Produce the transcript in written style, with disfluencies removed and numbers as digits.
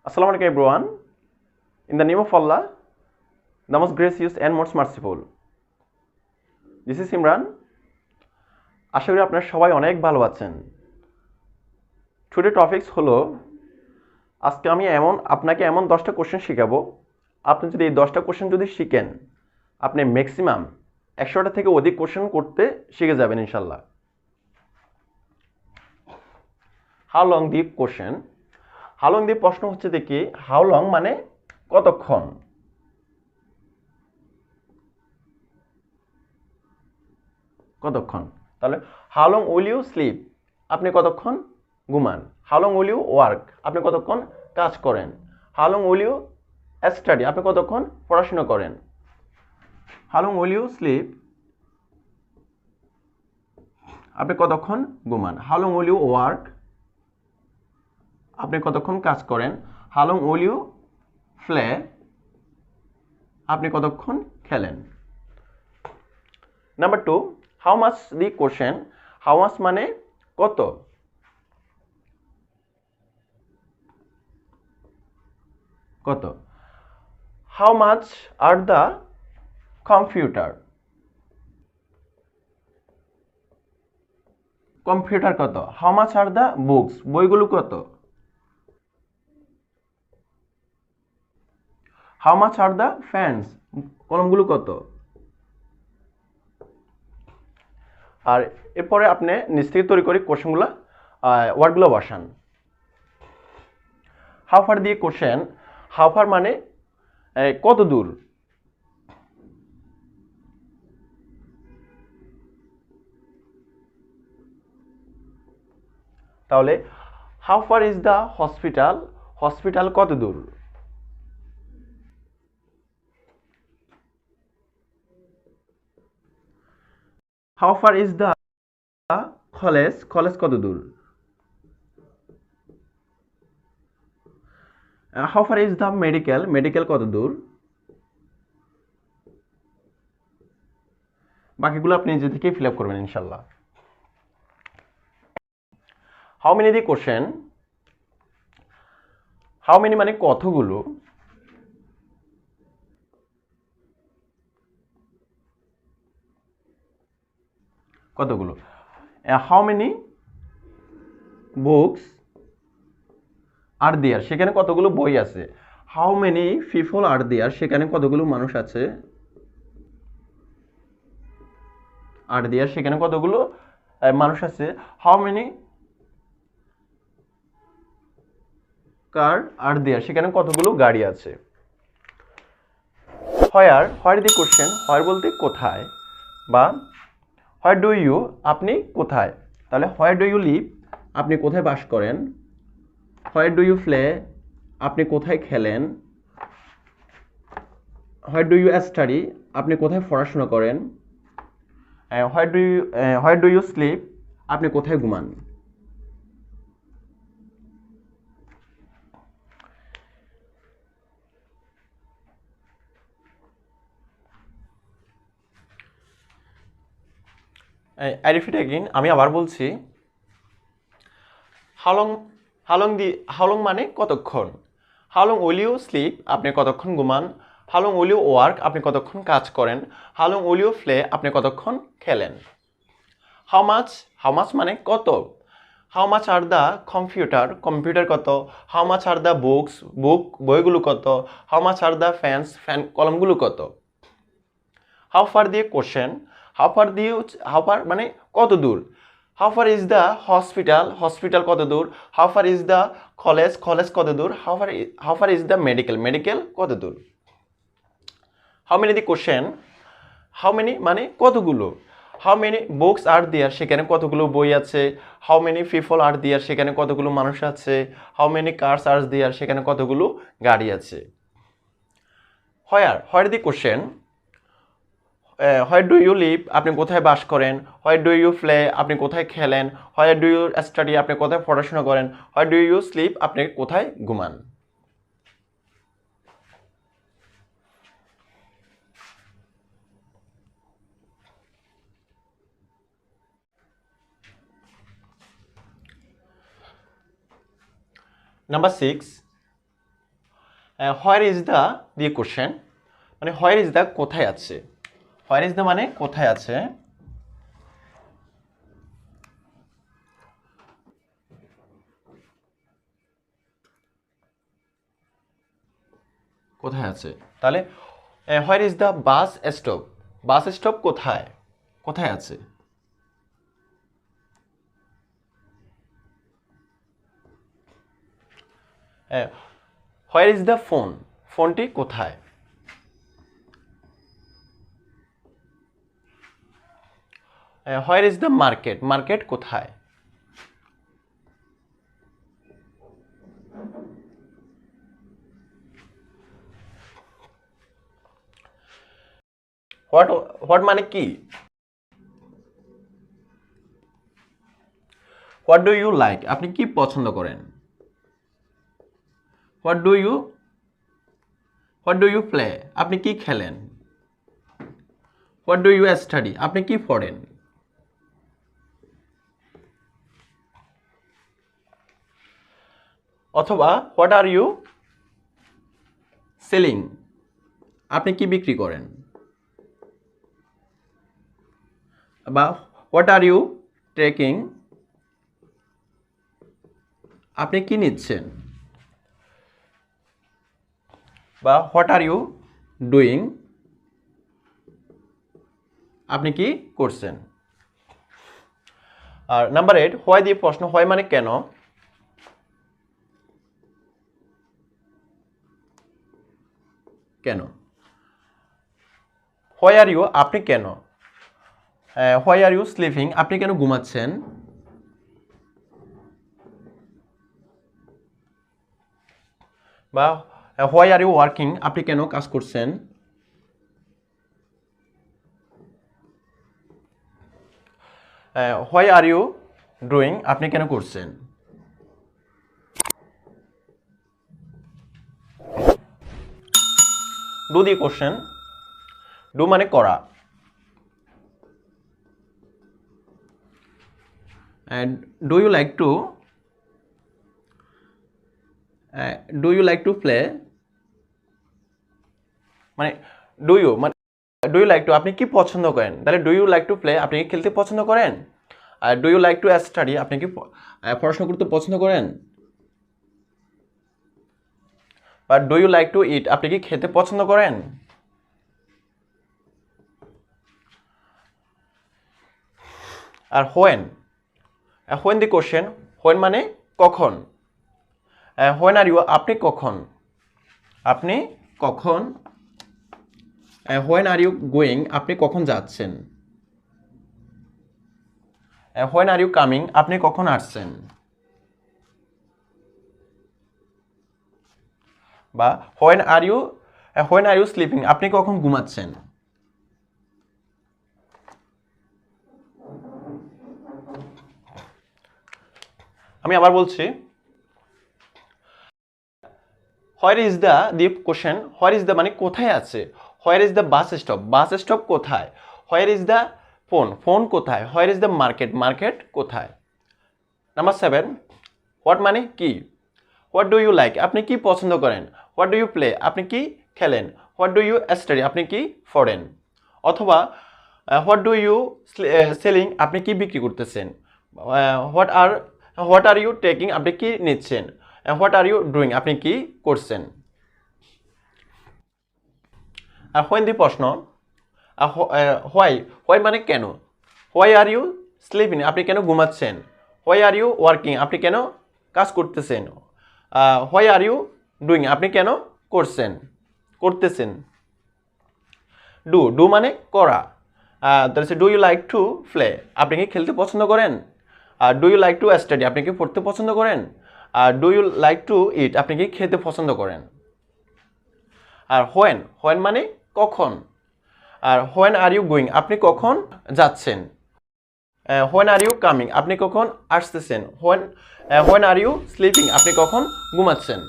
Assalamu alaikum everyone. In the name of Allah, the most gracious and most merciful. This is Imran. আশা করি আপনারা সবাই অনেক ভালো আছেন। টুডে টপিকস হলো আজকে আমি আপনাকে এমন 10টা কোশ্চেন শেখাবো। আপনি যদি এই 10টা কোশ্চেন যদি শিখেন, আপনি ম্যাক্সিমাম 100টা থেকে অধিক কোশ্চেন করতে শিখে যাবেন ইনশাআল্লাহ। How long the question? How long দিয়ে প্রশ্ন হচ্ছে দেখি হাউ লং মানে কতক্ষণ। কতক্ষণ তাহলে how long will you sleep, আপনি কতক্ষণ ঘুমান। How long will you work, আপনি কতক্ষণ কাজ করেন। How long will you study, আপনি কতক্ষণ পড়াশোনা করেন। How long will you sleep, আপনি কতক্ষণ ঘুমান। How long will you work, আপনি কতক্ষণ কাজ করেন। How long will you play, আপনি কতক্ষণ খেলেন। Number 2, how much the question. How much মানে কত। কত। How much are the computer. Computer কত। How much are the books, বইগুলো কত। How much are the pens, কলমগুলো কত। আর এরপরে আপনি নিচ থেকে তৈরি করে কোশ্চেনগুলো ওয়ার্ডগুলো বসান। হাউ ফার দিয়ে কোশ্চেন। হাউ ফার মানে কত দূর। তাহলে how far is the hospital, hospital কত দূর। How far is the college, college কত দূর। How far is the medical, medical কত দূর। বাকিগুলো আপনি নিজে থেকেই ফিল আপ করবেন ইনশাল্লাহ। How many the question. How many মানে কতগুলো। কতগুলো। How many books are there, সেখানে কতগুলো বই আছে। How many people are there, সেখানে কতগুলো মানুষ আছে। আর দেয়ার, সেখানে কতগুলো মানুষ আছে। How many car R there, সেখানে কতগুলো গাড়ি আছে। হোয়ার, হোয়ার দি কোশ্চেন। হোয়ার বলতে কোথায়, বা হোয়ার ডু ইউ, আপনি কোথায়। তাহলে হোয়ার ডু ইউ লিভ, আপনি কোথায় বাস করেন। হোয়ার ডু ইউ প্লে, আপনি কোথায় খেলেন। হোয়ার ডু ইউ স্টাডি, আপনি কোথায় পড়াশোনা করেন। হোয়ার ডু ইউ স্লিপ, আপনি কোথায় ঘুমান। আই রিপিট এগেইন, আমি আবার বলছি। হাউ লং মানে কতক্ষণ। How long will you sleep, আপনি কতক্ষণ ঘুমান। How long will you work, আপনি কতক্ষণ কাজ করেন। How long will you play, আপনি কতক্ষণ খেলেন। হাউ মাচ মানে কত। How much are the computer, computer কত। How much are the books, বইগুলো কত। How much are the pens, কলমগুলো কত। হাউ ফার দিয়ে কোশ্চেন। হাউ ফার মানে কত দূর। How far is the hospital, hospital কত দূর। How far is the college, college কত দূর। How far is the medical, medical কত দূর। How many the question. How many মানে কতগুলো। How many books are there, সেখানে কতগুলো বই আছে। How many people are there, সেখানে কতগুলো মানুষ আছে। How many cars are there, সেখানে কতগুলো গাড়ি আছে। Where the question. Where do you live, আপনি কোথায় বাস করেন। হোয়ার ডু ইউ প্লে, আপনি কোথায় খেলেন। হোয়ার ডু ইউ স্টাডি, আপনি কোথায় পড়াশোনা করেন। হোয়ার ডু ইউ স্লিপ, আপনি কোথায় ঘুমান। নাম্বার 6, হোয়ার ইজ দ্য দিয়ে কোশ্চেন, মানে হোয়ার ইজ দ্য কোথায় আছে, হোয়ার ইজ দ্য মানে কোথায় আছে, কোথায় আছে। তাহলে হোয়ার is the bus stop, bus stop কোথায়, কোথায় আছে। হোয়ার ইজ দ্য ফোন, ফোনটি কোথায়। Where is the market, market কোথায়। হোয়াট, হোয়াট মানে কি, হোয়াট ডু ইউ লাইক, আপনি কি পছন্দ করেন। হোয়াট ডু ইউ প্লে, আপনি কি খেলেন। হোয়াট ডু ইউ স্টাডি, আপনি কি পড়েন। অথবা হোয়াট আর ইউ সেলিং, আপনি কি বিক্রি করেন। বা হোয়াট আর ইউ টেকিং, আপনি কি নিচ্ছেন। বা হোয়াট আর ইউ ডুইং, আপনি কি করছেন। আর নাম্বার 8, হোয়াই দিয়ে প্রশ্ন, হোয়াই মানে কেন, কেন। হোয়াই আর ইউ, আপনি কেন। হোয়াই আর ইউ স্লিপিং, আপনি কেন ঘুমাচ্ছেন। বা হোয়াই আর ইউ ওয়ার্কিং, আপনি কেন কাজ করছেন। হোয়াই আর ইউ ডুইং, আপনি কেন করছেন। ডু দি কোশ্চেন, ডু মানে করা, and do you like to play, মানে ডু ইউ লাইক টু, আপনি কি পছন্দ করেন। তাহলে do you like to play, আপনি কি খেলতে পছন্দ করেন। আর do you like to study, আপনি কি পড়াশোনা করতে পছন্দ করেন। বা do you like to eat, আপনি কি খেতে পছন্দ করেন। আর when, when the question, when মানে কখন। হোয়েন আর ইউ, আপনি কখন, আপনি কখন। হোয়েন আর ইউ গোয়িং, আপনি কখন যাচ্ছেন। হোয়েন আর ইউ কামিং, আপনি কখন আসছেন। বা হোয়েন আর ইউ স্লিপিং, আপনি কখন ঘুমাচ্ছেন। আমি আবার বলছি, where is the the question, where is the মানে কোথায় আছে। Where is the bus stop, bus stop কোথায়। Where is the phone, phone কোথায়। Where is the market, market কোথায়। নাম্বার 7, হোয়াট মানে কি। হোয়াট ডু ইউ লাইক, আপনি কি পছন্দ করেন। হোয়াট ডু ইউ প্লে, আপনি কি খেলেন। হোয়াট ডু ইউ স্টাডি, আপনি কি পড়েন। অথবা হোয়াট ডু ইউ সেলিং, আপনি কি বিক্রি করতেছেন। হোয়াট আর ইউ টেকিং, আপনি কি নিচ্ছেন। হোয়াট আর ইউ ডুইং, আপনি কি করছেন। আর হোয়েন দি প্রশ্ন, হোয়াই মানে কেন। হোয়াই আর ইউ স্লিপিং, আপনি কেন ঘুমাচ্ছেন। হোয়াই আর ইউ ওয়ার্কিং, আপনি কেন কাজ করতেছেন। হোয়াই আর ইউ ডুইং, আপনি কেন করতেছেন। ডু মানে করা। Do you like to play, আপনি কি খেলতে পছন্দ করেন। Do you like to study, আপনি কি পড়তে পছন্দ করেন। Do you like to eat, আপনি কি খেতে পছন্দ করেন। আর হোয়েন মানে কখন। আর হোয়েন আর ইউ গোয়িং, আপনি কখন যাচ্ছেন। হোয়েন আর ইউ কামিং, আপনি কখন আসতেছেন। হোয়েন আর ইউ স্লিপিং, আপনি কখন ঘুমাচ্ছেন।